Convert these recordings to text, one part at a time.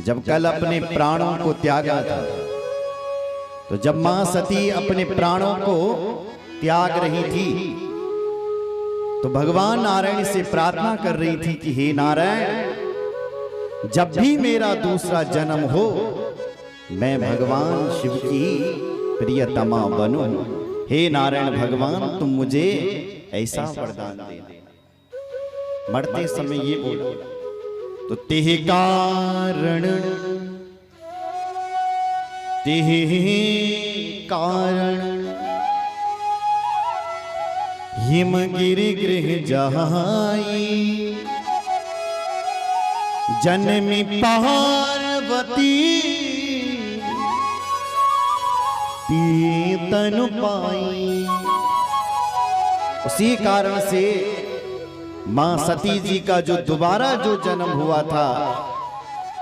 जब कल अपने प्राणों को त्यागा था, तो जब मां सती अपने प्राणों को त्याग रही थी तो भगवान नारायण से प्रार्थना कर रही थी कि हे नारायण, जब भी मेरा दूसरा जन्म हो मैं भगवान शिव की प्रियतमा बनूं। हे नारायण भगवान, तुम मुझे ऐसा वरदान दे देना। मरते समय ये बोला, तो तेह कारण हिमगिरि गृह जाई, जन्मी पार्वती तनु पाई। उसी कारण से मां सती जी का जो दोबारा जो जन्म हुआ था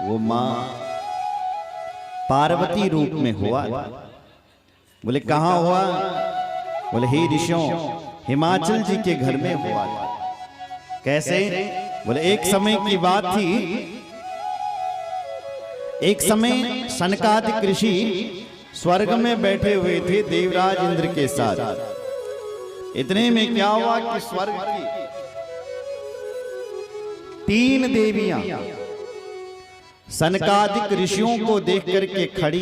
वो मां पार्वती रूप में हुआ। बोले कहां हुआ? बोले हे ऋषियों, हिमाचल जी के घर में हुआ था। कैसे? बोले एक समय की बात थी, एक समय सनकादिक ऋषि स्वर्ग में बैठे हुए थे देवराज इंद्र के साथ। इतने में क्या हुआ कि स्वर्ग की 3 देवियां सनकादिक ऋषियों को देख करके खड़ी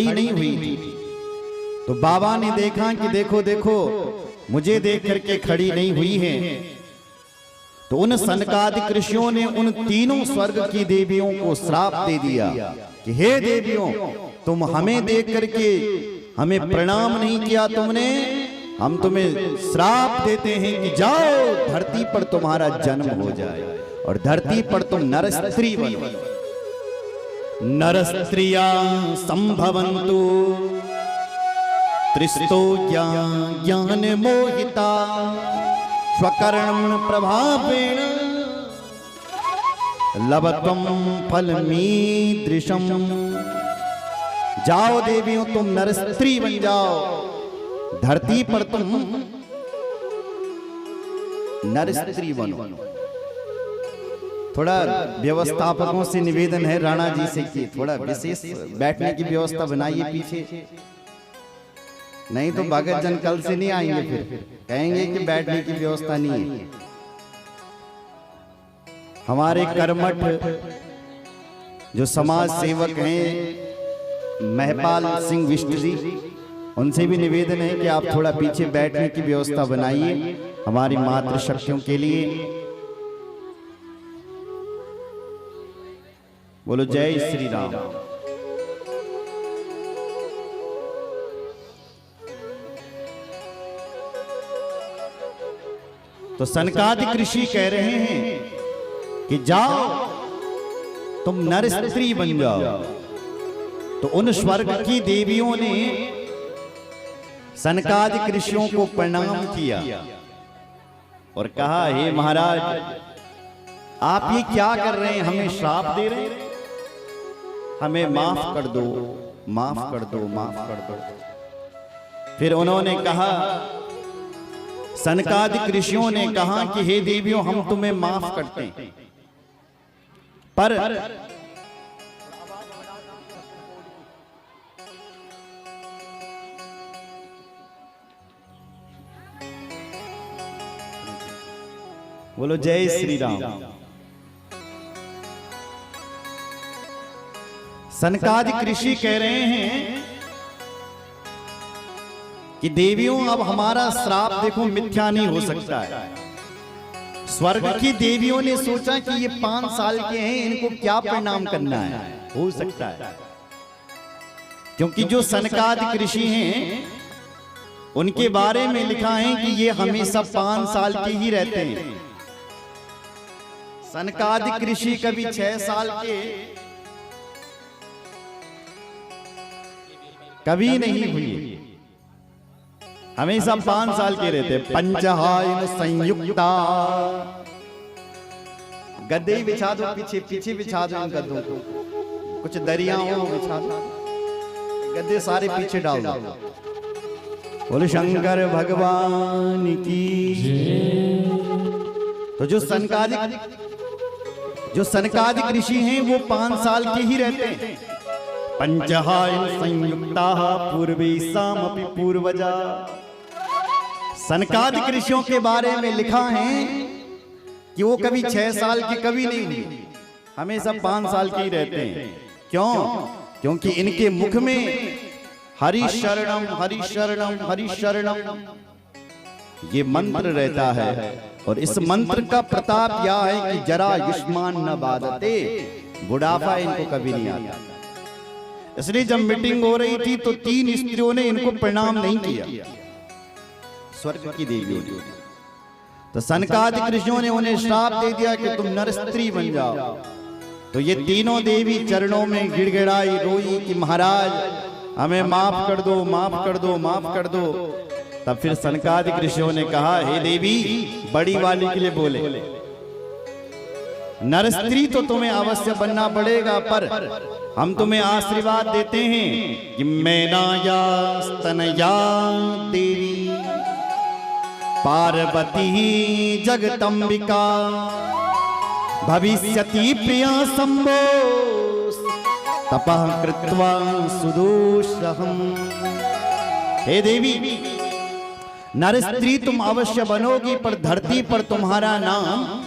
नहीं हुई थी। तो बाबा ने देखा कि देखो देखो, मुझे देख करके खड़ी नहीं हुई है। तो उन सनकादिक ऋषियों ने उन तीनों स्वर्ग की देवियों को श्राप दे दिया कि हे देवियों, तुम हमें देख करके हमें प्रणाम नहीं किया तुमने, हम तुम्हें श्राप देते हैं कि जाओ धरती पर तुम्हारा जन्म हो जाए और धरती पर तुम नर स्त्री बनो। नर स्त्रिया संभवन्तु त्रिस्तो ज्ञान मोहिता, स्वकर्म प्रभावेण लभत्वं फलमीदृशम्। जाओ देवियों, तुम नर स्त्री बन जाओ, धरती पर तुम नर स्त्री बनो। थोड़ा व्यवस्थापकों से निवेदन है राणा जी से कि थोड़ा विशेष बैठने की व्यवस्था बनाइए पीछे, नहीं तो भगत जन कल से नहीं आएंगे, फिर कहेंगे कि बैठने की व्यवस्था नहीं है। हमारे कर्मठ जो समाज सेवक हैं महपाल सिंह विष्ट जी, उनसे भी निवेदन है कि आप थोड़ा पीछे बैठने की व्यवस्था बनाइए हमारी मातृशक्तियों के लिए। बोलो जय श्री राम। तो सनकादिक ऋषि कह रहे हैं कि जाओ तुम नर स्त्री बन जाओ। तो उन स्वर्ग की देवियों ने सनकादिक ऋषियों को प्रणाम किया और कहा, हे महाराज, आप ये क्या कर रहे हैं? हमें श्राप दे रहे हैं, हमें माफ कर दो, माफ कर दो, माफ कर दो। फिर उन्होंने कहा, सनकादिक ऋषियों ने कहा कि हे देवियों, हम तुम्हें माफ करते हैं, पर बोलो जय श्री राम। सनकादिक ऋषि कह रहे हैं कि देवियों, अब हमारा श्राप देखो मिथ्या नहीं हो सकता है। स्वर्ग की देवियों ने सोचा कि ये 5 साल के हैं, इनको क्या प्रणाम करना है, हो सकता है। क्योंकि जो सनकादिक ऋषि हैं उनके बारे में लिखा है कि ये हमेशा 5 साल के ही रहते हैं। सनकादिक ऋषि कभी 6 साल के कभी नहीं हुए, हमेशा 5 साल के रहते। पंचहायन संयुक्ता, गद्दे बिछा दो, पीछे पीछे बिछा दो इन गद्दों को, कुछ दरियाओं बिछा दो, गद्दे सारे पीछे डाल दो। बोले शंकर भगवान की। तो जो सनकादिक जो सनकादिक ऋषि हैं वो 5 साल के ही रहते हैं। पंचहायन संयुक्ता पूर्वी सामपि पूर्वजा। सनकादिक ऋषियों के बारे में लिखा है कि वो कभी 6 साल के कभी नहीं हुए, हमेशा 5 साल के ही रहते हैं। क्यों? क्योंकि इनके मुख में हरि शरणम हरि शरणम हरि शरणम ये मंत्र रहता है। और इस मंत्र का प्रताप यह है कि जरा युष्मान न बाधते, बुढ़ापा इनको कभी नहीं आता। इसलिए जब मीटिंग हो रही थी तो 3 स्त्रियों ने इनको प्रणाम नहीं किया, स्वर्ग की देवी। तो सनकादिक ऋषियों ने उन्हें श्राप दे दिया कि तुम नर स्त्री बन जाओ। तो ये तीनों देवी चरणों में गिड़गिड़ाई, रोई कि महाराज हमें माफ कर दो, माफ कर दो, माफ कर दो। तब फिर सनकादिक ऋषियों ने कहा, हे देवी, बड़ी वाली के लिए बोले, नर स्त्री तो तुम्हें अवश्य बनना पड़ेगा, पर हम तुम्हें आशीर्वाद देते हैं कि मैनाया स्तनया देवी पार्वती जगदंबिका भविष्यति प्रिया शंभो तपः कृत्वा सुदूषहम्। हे देवी, नर स्त्री तुम अवश्य बनोगी, पर धरती पर तुम्हारा नाम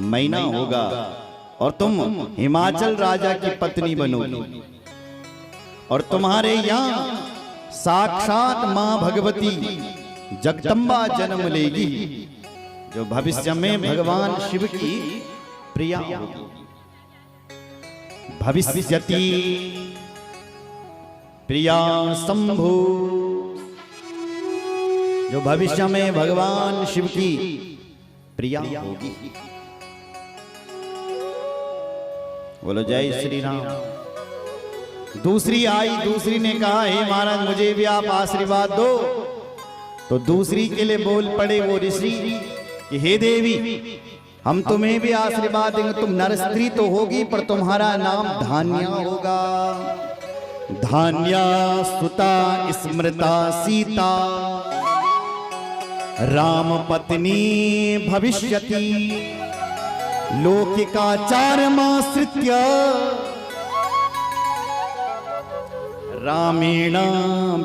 मैना होगा और तुम हिमाचल राजा की पत्नी बनोगी। और तुम्हारे यहाँ साक्षात मां भगवती जगदम्बा जन्म लेगी, जो भविष्य में भगवान शिव की प्रिया होगी। भविष्यति प्रिया शंभु, जो भविष्य में भगवान शिव की प्रिया होगी। बोलो जय श्री राम। दूसरी आई, दूसरी ने कहा, हे महाराज मुझे भी आप आशीर्वाद दो। तो दूसरी के लिए बोल पड़े वो ऋषि कि हे देवी, हम तुम्हें भी आशीर्वाद देंगे। तुम नर स्त्री तो होगी, पर तुम्हारा नाम धान्या होगा। धान्या सुता स्मृता सीता राम पत्नी भविष्यति लौकिकाचारमाश्रित्य रामेण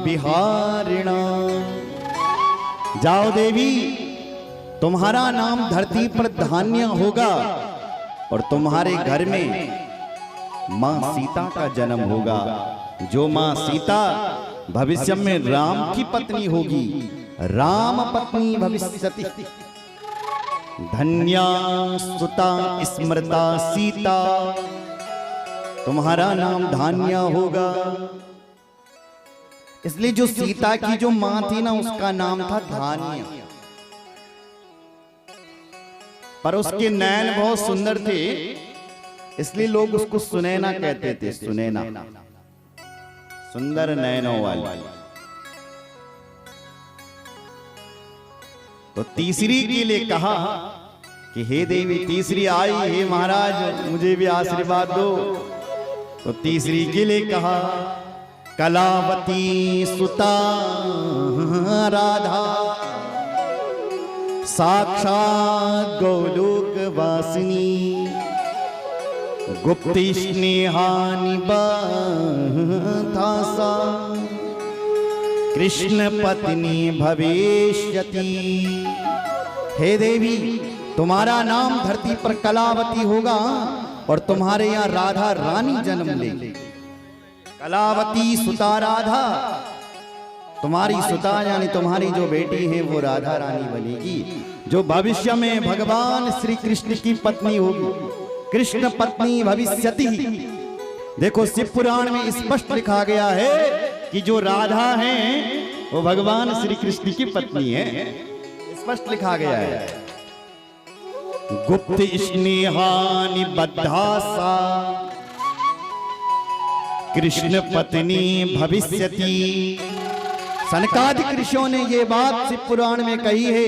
बिहारिण। जाओ देवी, तुम्हारा नाम धरती पर धान्य होगा और तुम्हारे घर में मां सीता का जन्म होगा, जो मां सीता भविष्य में राम की पत्नी होगी। राम पत्नी भविष्यति धन्या सुता स्मृता सीता, तुम्हारा नाम धान्या होगा। इसलिए जो सीता की जो मां थी ना, उसका नाम था धान्य, पर उसके नैन बहुत सुंदर थे, इसलिए लोग उसको सुनैना कहते थे। सुनैना, सुंदर नैनों वाली। तो तीसरी के लिए कहा कि हे देवी, तीसरी आई, हे महाराज मुझे भी आशीर्वाद दो। तो तीसरी के लिए कहा, कलावती सुता राधा साक्षात गोलोक वासिनी गुप्त स्नेहानि बाधासा कृष्ण पत्नी भविष्यति। हे देवी, तुम्हारा नाम धरती पर कलावती होगा और तुम्हारे यहाँ राधा रानी जन्म लेगी। कलावती सुता राधा, तुम्हारी सुता यानी तुम्हारी जो बेटी है वो राधा रानी बनेगी, जो भविष्य में भगवान श्री कृष्ण की पत्नी होगी। कृष्ण पत्नी भविष्यति। देखो शिव पुराण में स्पष्ट लिखा गया है कि जो राधा है वो भगवान श्री कृष्ण की पत्नी है, स्पष्ट लिखा गया है। गुप्त स्नेहानि बद्धासा कृष्ण पत्नी भविष्यति। सनकादिक ऋषियों ने ये बात शिव पुराण में कही है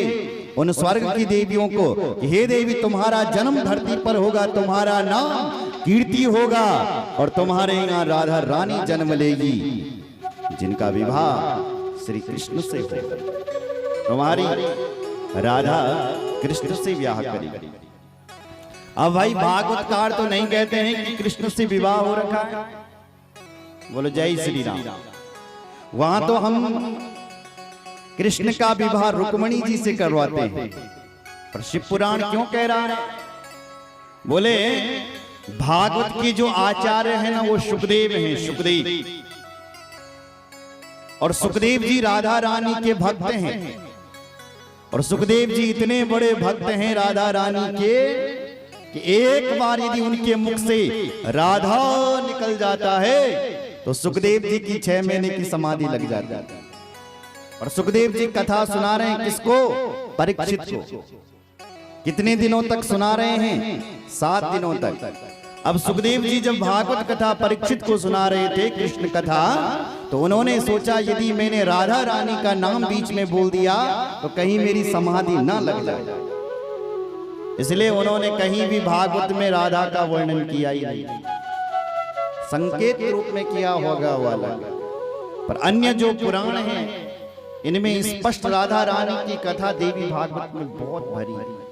उन स्वर्ग की देवियों को कि हे देवी, तुम्हारा जन्म धरती पर होगा, तुम्हारा नाम कीर्ति होगा और तुम्हारे यहाँ राधा रानी जन्म लेगी, जिनका विवाह श्री कृष्ण से होगा। तुम्हारी राधा कृष्ण से विवाह करेगी। अब भाई भागवतकार तो नहीं कहते हैं कि कृष्ण से विवाह हो रखा है, बोलो जय श्री राम। वहां तो हम कृष्ण का विवाह रुक्मिणी जी से करवाते हैं, पर शिव पुराण क्यों कह रहा है? बोले भागवत के जो आचार्य हैं ना वो सुखदेव हैं, सुखदेव। और सुखदेव जी राधा रानी के भक्त हैं, और सुखदेव जी इतने बड़े भक्त हैं राधा रानी के कि एक बार यदि उनके मुख से राधा निकल जाता है तो सुखदेव जी की 6 महीने की समाधि लग जाती है। और सुखदेव जी कथा सुना रहे हैं किसको? परीक्षित को। कितने दिनों तक सुना रहे हैं? 7 दिनों तक। अब सुखदेव जी जब भागवत कथा परीक्षित को सुना रहे थे, कृष्ण कथा, तो उन्होंने सोचा यदि मैंने राधा रानी का नाम बीच में बोल दिया तो कहीं मेरी समाधि ना लग जाए, इसलिए उन्होंने कहीं भी भागवत में राधा का वर्णन किया ही नहीं, संकेत रूप में किया होगा वाला। पर अन्य जो पुराण हैं इनमें स्पष्ट राधा रानी की कथा देवी भागवत में बहुत भरी है।